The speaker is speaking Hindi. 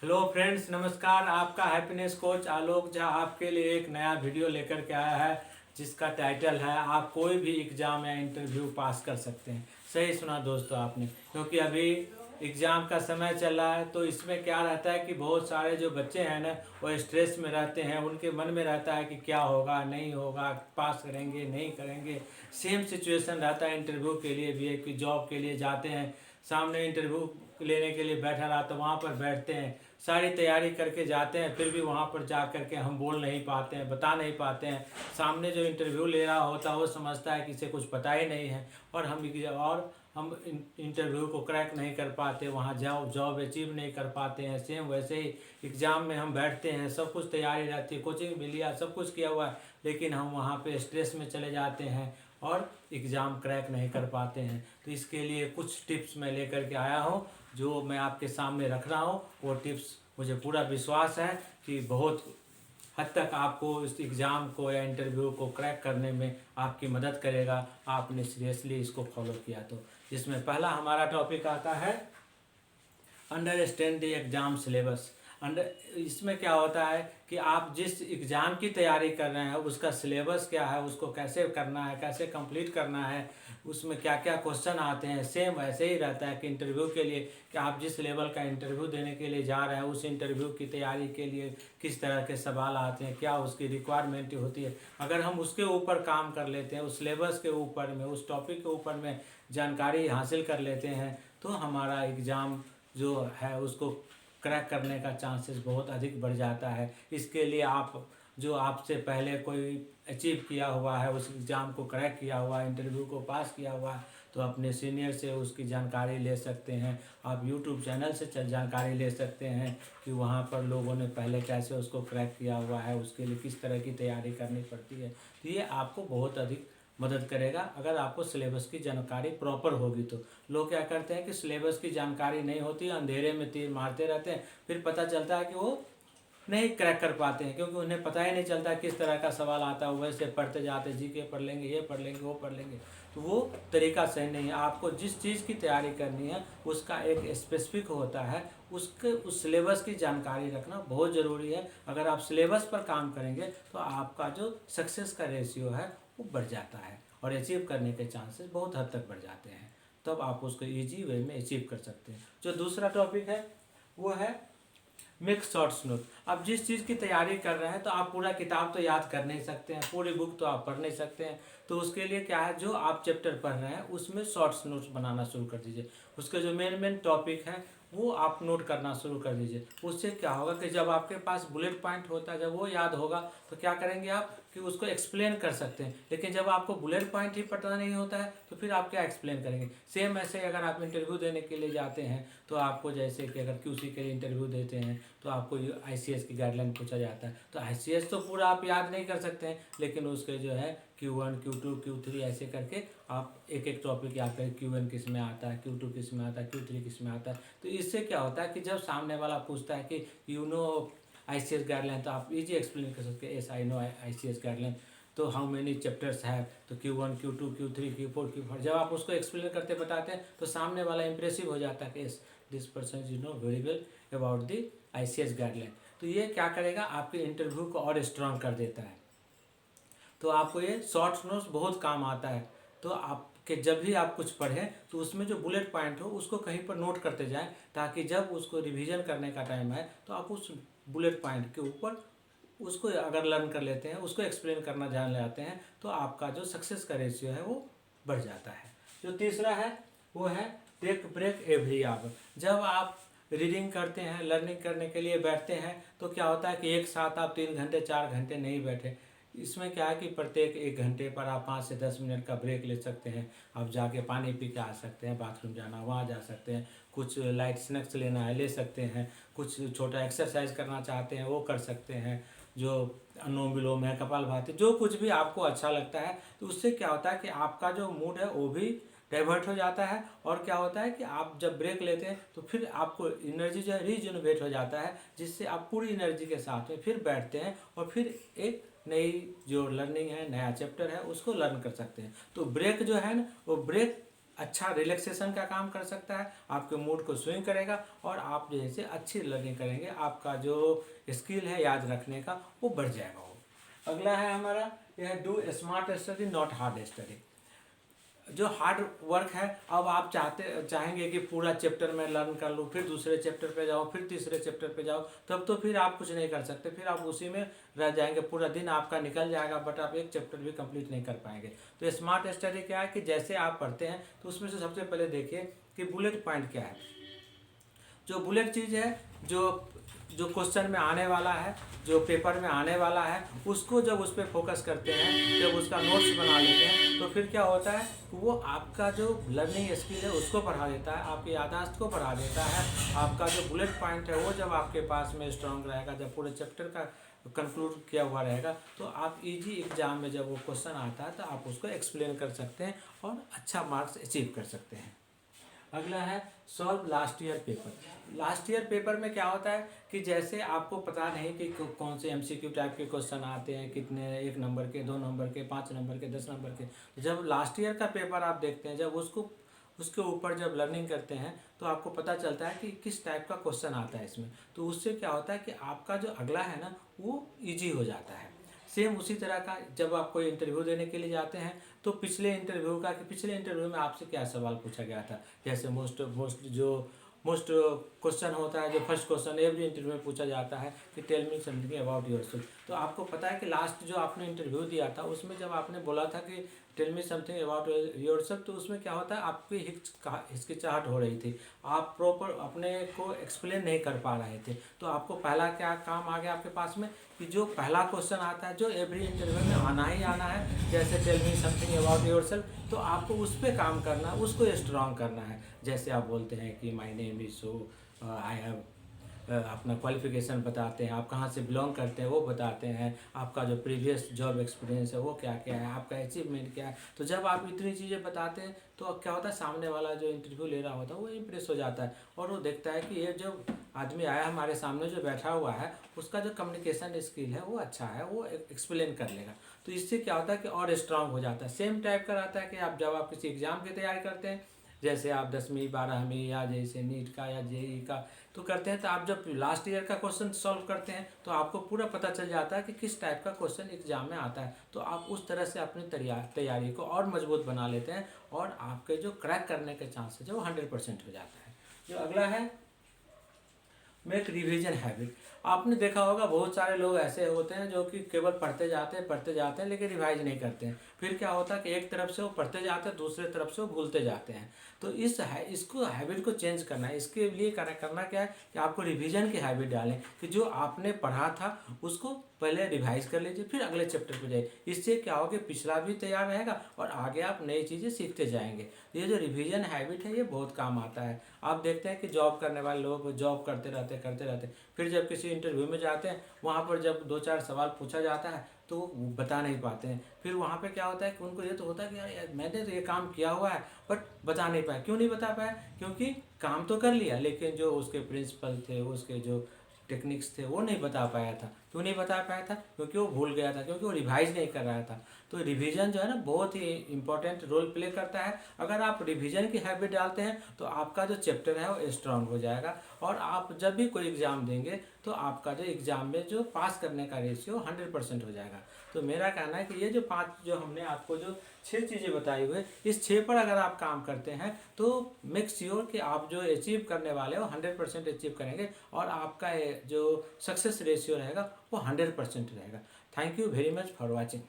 हेलो फ्रेंड्स, नमस्कार। आपका हैप्पीनेस कोच आलोक झा आपके लिए एक नया वीडियो लेकर के आया है, जिसका टाइटल है आप कोई भी एग्ज़ाम या इंटरव्यू पास कर सकते हैं। सही सुना दोस्तों आपने, क्योंकि अभी एग्ज़ाम का समय चल रहा है। तो इसमें क्या रहता है कि बहुत सारे जो बच्चे हैं ना, वो स्ट्रेस में रहते हैं। उनके मन में रहता है कि क्या होगा, नहीं होगा, पास करेंगे, नहीं करेंगे। सेम सिचुएशन रहता है इंटरव्यू के लिए भी है कि जॉब के लिए जाते हैं, सामने इंटरव्यू लेने के लिए बैठा रहा तो वहाँ पर बैठते हैं, सारी तैयारी करके जाते हैं, फिर भी वहाँ पर जा कर के हम बोल नहीं पाते हैं, बता नहीं पाते हैं। सामने जो इंटरव्यू ले रहा होता है वो समझता है कि इसे कुछ पता ही नहीं है, और हम इंटरव्यू को क्रैक नहीं कर पाते, वहाँ जॉब अचीव नहीं कर पाते हैं। सेम वैसे ही एग्ज़ाम में हम बैठते हैं, सब कुछ तैयारी रहती है, कोचिंग भी लिया, सब कुछ किया हुआ है, लेकिन हम वहाँ पे स्ट्रेस में चले जाते हैं और एग्ज़ाम क्रैक नहीं कर पाते हैं। तो इसके लिए कुछ टिप्स मैं लेकर के आया हूँ, जो मैं आपके सामने रख रहा हूँ। वो टिप्स मुझे पूरा विश्वास है कि बहुत हद तक आपको इस एग्ज़ाम को या इंटरव्यू को क्रैक करने में आपकी मदद करेगा, आपने सीरियसली इसको फॉलो किया तो। जिसमें पहला हमारा टॉपिक आता है अंडरस्टैंड द एग्ज़ाम सिलेबस। इसमें क्या होता है कि आप जिस एग्ज़ाम की तैयारी कर रहे हैं उसका सिलेबस क्या है, उसको कैसे करना है, कैसे कंप्लीट करना है, उसमें क्या क्या क्वेश्चन आते हैं। सेम वैसे ही रहता है कि इंटरव्यू के लिए कि आप जिस लेवल का इंटरव्यू देने के लिए जा रहे हैं, उस इंटरव्यू की तैयारी के लिए किस तरह के सवाल आते हैं, क्या उसकी रिक्वायरमेंट होती है। अगर हम उसके ऊपर काम कर लेते हैं, उस सिलेबस के ऊपर में, उस टॉपिक के ऊपर में जानकारी हासिल कर लेते हैं, तो हमारा एग्ज़ाम जो है उसको क्रैक करने का चांसेस बहुत अधिक बढ़ जाता है। इसके लिए आप जो आपसे पहले कोई अचीव किया हुआ है, उस एग्ज़ाम को क्रैक किया हुआ है, इंटरव्यू को पास किया हुआ है, तो अपने सीनियर से उसकी जानकारी ले सकते हैं। आप यूट्यूब चैनल से जानकारी ले सकते हैं कि वहाँ पर लोगों ने पहले कैसे उसको क्रैक किया हुआ है, उसके लिए किस तरह की तैयारी करनी पड़ती है। तो ये आपको बहुत अधिक मदद करेगा अगर आपको सिलेबस की जानकारी प्रॉपर होगी तो। लोग क्या करते हैं कि सिलेबस की जानकारी नहीं होती, अंधेरे में तीर मारते रहते हैं, फिर पता चलता है कि वो नहीं क्रैक कर पाते हैं, क्योंकि उन्हें पता ही नहीं चलता किस तरह का सवाल आता है। वैसे पढ़ते जाते, जीके पढ़ लेंगे, ये पढ़ लेंगे, वो पढ़ लेंगे, तो वो तरीका सही नहीं है। आपको जिस चीज़ की तैयारी करनी है उसका एक स्पेसिफिक होता है, उस सिलेबस की जानकारी रखना बहुत ज़रूरी है। अगर आप सिलेबस पर काम करेंगे तो आपका जो सक्सेस का रेशियो है वो बढ़ जाता है, और अचीव करने के चांसेस बहुत हद तक बढ़ जाते हैं। तब आप उसको ईजी वे में अचीव कर सकते हैं। जो दूसरा टॉपिक है वो है मेक शॉर्ट्स नोट। आप जिस चीज़ की तैयारी कर रहे हैं, तो आप पूरा किताब तो याद कर नहीं सकते हैं, पूरी बुक तो आप पढ़ नहीं सकते हैं। तो उसके लिए क्या है, जो आप चैप्टर पढ़ रहे हैं उसमें शॉर्ट्स नोट्स बनाना शुरू कर दीजिए। उसके जो मेन मेन टॉपिक हैं वो आप नोट करना शुरू कर दीजिए। उससे क्या होगा कि जब आपके पास बुलेट पॉइंट होता है, जब वो याद होगा तो क्या करेंगे आप कि उसको एक्सप्लेन कर सकते हैं। लेकिन जब आपको बुलेट पॉइंट ही पता नहीं होता है तो फिर आप क्या एक्सप्लेन करेंगे। सेम ऐसे अगर आप इंटरव्यू देने के लिए जाते हैं, तो आपको जैसे कि अगर क्यूसी के लिए इंटरव्यू देते हैं तो आपको आईसीएस की गाइडलाइन पूछा जाता है। तो आईसीएस तो पूरा आप याद नहीं कर सकते हैं, लेकिन उसके जो है Q1 Q2 Q3 ऐसे करके आप एक एक टॉपिक याद करें। Q1 किस में आता है, Q2 किस में आता है, Q3 किस में आता है। तो इससे क्या होता है कि जब सामने वाला पूछता है कि यू नो आईसीएस गाइडलाइन, तो आप इजी एक्सप्लेन कर सकते हैं, S I know ICS guideline. तो हाउ मेनी चैप्टर्स है, तो Q1 Q2 Q3 Q4 Q4, जब आप उसको एक्सप्लेन करते बताते हैं तो सामने वाला इंप्रेसिव हो जाता है कि yes this person you know very well about the ICS guideline. तो ये क्या करेगा, आपके इंटरव्यू को और स्ट्रांग कर देता है। तो आपको ये शॉर्ट नोट्स बहुत काम आता है। तो आपके जब भी आप कुछ पढ़ें तो उसमें जो बुलेट पॉइंट हो उसको कहीं पर नोट करते जाएं, ताकि जब उसको रिवीजन करने का टाइम आए तो आप उस बुलेट पॉइंट के ऊपर उसको अगर लर्न कर लेते हैं, उसको एक्सप्लेन करना जान लेते हैं, तो आपका जो सक्सेस का रेशियो है वो बढ़ जाता है। जो तीसरा है वो है टेक ब्रेक एवरी आवर। जब आप रीडिंग करते हैं, लर्निंग करने के लिए बैठते हैं, तो क्या होता है कि एक साथ आप 3 घंटे 4 घंटे नहीं बैठे। इसमें क्या है कि प्रत्येक 1 घंटे पर आप 5 से 10 मिनट का ब्रेक ले सकते हैं। आप जाके पानी पी के आ सकते हैं, बाथरूम जाना वहाँ जा सकते हैं, कुछ लाइट स्नैक्स लेना है ले सकते हैं, कुछ छोटा एक्सरसाइज करना चाहते हैं वो कर सकते हैं, जो अनुलोम विलोम है, कपालभाति, जो कुछ भी आपको अच्छा लगता है। तो उससे क्या होता है कि आपका जो मूड है वो भी डाइवर्ट हो जाता है। और क्या होता है कि आप जब ब्रेक लेते हैं तो फिर आपको एनर्जी जो है रीजनरेट हो जाता है, जिससे आप पूरी एनर्जी के साथ में फिर बैठते हैं और फिर एक नई जो लर्निंग है, नया चैप्टर है, उसको लर्न कर सकते हैं। तो ब्रेक जो है ना, वो ब्रेक अच्छा रिलैक्सेशन का काम कर सकता है, आपके मूड को स्विंग करेगा और आप जैसे अच्छी लर्निंग करेंगे, आपका जो स्किल है याद रखने का वो बढ़ जाएगा। वो अगला है हमारा यह do smart study not hard study. जो हार्ड वर्क है, अब आप चाहेंगे कि पूरा चैप्टर में लर्न कर लूँ, फिर दूसरे चैप्टर पे जाओ, फिर तीसरे चैप्टर पे जाओ, तब तो फिर आप कुछ नहीं कर सकते, फिर आप उसी में रह जाएंगे, पूरा दिन आपका निकल जाएगा, बट आप एक चैप्टर भी कंप्लीट नहीं कर पाएंगे। तो स्मार्ट स्टडी क्या है कि जैसे आप पढ़ते हैं तो उसमें से सबसे पहले देखिए कि बुलेट पॉइंट क्या है। जो बुलेट चीज़ है, जो जो क्वेश्चन में आने वाला है, जो पेपर में आने वाला है, उसको जब उस पर फोकस करते हैं, जब उसका नोट्स बना लेते हैं, तो फिर क्या होता है कि वो आपका जो लर्निंग स्किल है उसको बढ़ा देता है, आपकी याददाश्त को बढ़ा देता है। आपका जो बुलेट पॉइंट है वो जब आपके पास में स्ट्रांग रहेगा, जब पूरे चैप्टर का कंक्लूड किया हुआ रहेगा, तो आप इजी एग्जाम में जब वो क्वेश्चन आता है तो आप उसको एक्सप्लेन कर सकते हैं और अच्छा मार्क्स अचीव कर सकते हैं। अगला है solve last year paper. Last year paper में क्या होता है कि जैसे आपको पता नहीं कि कौन से एमसीक्यू टाइप के क्वेश्चन आते हैं, कितने 1 नंबर के, 2 नंबर के, 5 नंबर के, 10 नंबर के। जब लास्ट ईयर का पेपर आप देखते हैं, जब उसके ऊपर जब लर्निंग करते हैं तो आपको पता चलता है कि किस टाइप का क्वेश्चन आता है इसमें। तो उससे क्या होता है कि आपका जो अगला है ना वो ईजी हो जाता है। सेम उसी तरह का जब आप कोई इंटरव्यू देने के लिए जाते हैं तो पिछले इंटरव्यू में आपसे क्या सवाल पूछा गया था। जैसे मोस्ट क्वेश्चन होता है, जो फर्स्ट क्वेश्चन एवरी इंटरव्यू में पूछा जाता है कि tell me something about yourself. तो आपको पता है कि लास्ट जो आपने इंटरव्यू दिया था उसमें जब आपने बोला था कि tell me something about yourself, तो उसमें क्या होता है आपकी हिचकिचाहट हो रही थी, आप प्रॉपर अपने को एक्सप्लेन नहीं कर पा रहे थे। तो आपको पहला क्या काम आ गया आपके पास में कि जो पहला क्वेश्चन आता है जो एवरी इंटरव्यू में आना ही आना है, जैसे tell me something about yourself, तो आपको उस पर काम करना है, उसको स्ट्रॉन्ग करना है। जैसे आप बोलते हैं कि my name is so, I have, अपना क्वालिफिकेशन बताते हैं, आप कहाँ से बिलोंग करते हैं वो बताते हैं, आपका जो प्रीवियस जॉब एक्सपीरियंस है वो क्या क्या है, आपका अचीवमेंट क्या है। तो जब आप इतनी चीज़ें बताते हैं तो अब क्या होता है, सामने वाला जो इंटरव्यू ले रहा होता है वो इम्प्रेस हो जाता है और वो देखता है कि ये जो आदमी आया हमारे सामने जो बैठा हुआ है उसका जो कम्युनिकेशन स्किल है वो अच्छा है, वो एक्सप्लेन कर लेगा। तो इससे क्या होता है कि और स्ट्रांग हो जाता है। सेम टाइप का रहता है कि आप जब आप किसी एग्ज़ाम की तैयारी करते हैं, जैसे आप 10वीं 12वीं या जैसे नीट का या जेई का तो करते हैं, तो आप जब लास्ट ईयर का क्वेश्चन सॉल्व करते हैं तो आपको पूरा पता चल जाता है कि किस टाइप का क्वेश्चन एग्जाम में आता है। तो आप उस तरह से अपनी तैयारी को और मजबूत बना लेते हैं और आपके जो क्रैक करने के चांसेस है वो 100% हो जाता है। जो अगला है मेक रिवीजन हैबिट। आपने देखा होगा बहुत सारे लोग ऐसे होते हैं जो कि केवल पढ़ते जाते हैं लेकिन रिवाइज नहीं करते हैं। फिर क्या होता है कि एक तरफ से वो पढ़ते जाते हैं, दूसरे तरफ से वो भूलते जाते हैं। तो इसको हैबिट को चेंज करना है। इसके लिए करना क्या है कि आपको रिवीजन की हैबिट डालें कि जो आपने पढ़ा था उसको पहले रिवाइज कर लीजिए, फिर अगले चैप्टर पे जाइए। इससे क्या होगा, पिछला भी तैयार रहेगा और आगे आप नई चीज़ें सीखते जाएंगे। ये जो रिवीजन हैबिट है ये बहुत काम आता है। आप देखते हैं कि जॉब करने वाले लोग जॉब करते रहते, फिर जब किसी इंटरव्यू में जाते हैं वहाँ पर जब 2-4 सवाल पूछा जाता है तो वो बता नहीं पाते हैं। फिर वहाँ पे क्या होता है कि उनको ये तो होता है कि यार मैंने तो ये काम किया हुआ है बट बता नहीं पाया। क्यों नहीं बता पाया? क्योंकि काम तो कर लिया लेकिन जो उसके प्रिंसिपल थे, उसके जो टेक्निक्स थे वो नहीं बता पाया था। क्यों नहीं बता पाया था? क्योंकि वो भूल गया था, क्योंकि वो रिवाइज नहीं कर रहा था। तो रिवीजन जो है ना बहुत ही इंपॉर्टेंट रोल प्ले करता है। अगर आप रिवीजन की हैबिट डालते हैं तो आपका जो चैप्टर है वो स्ट्रांग हो जाएगा और आप जब भी कोई एग्ज़ाम देंगे तो आपका जो एग्ज़ाम में जो पास करने का रेशियो 100% हो जाएगा। तो मेरा कहना है कि ये जो 5 जो हमने आपको जो 6 चीज़ें बताई हुई, इस 6 पर अगर आप काम करते हैं तो मेक श्योर कि आप जो अचीव करने वाले हो 100% अचीव करेंगे और आपका जो सक्सेस रेशियो रहेगा वो 100% रहेगा। Thank you very much for watching.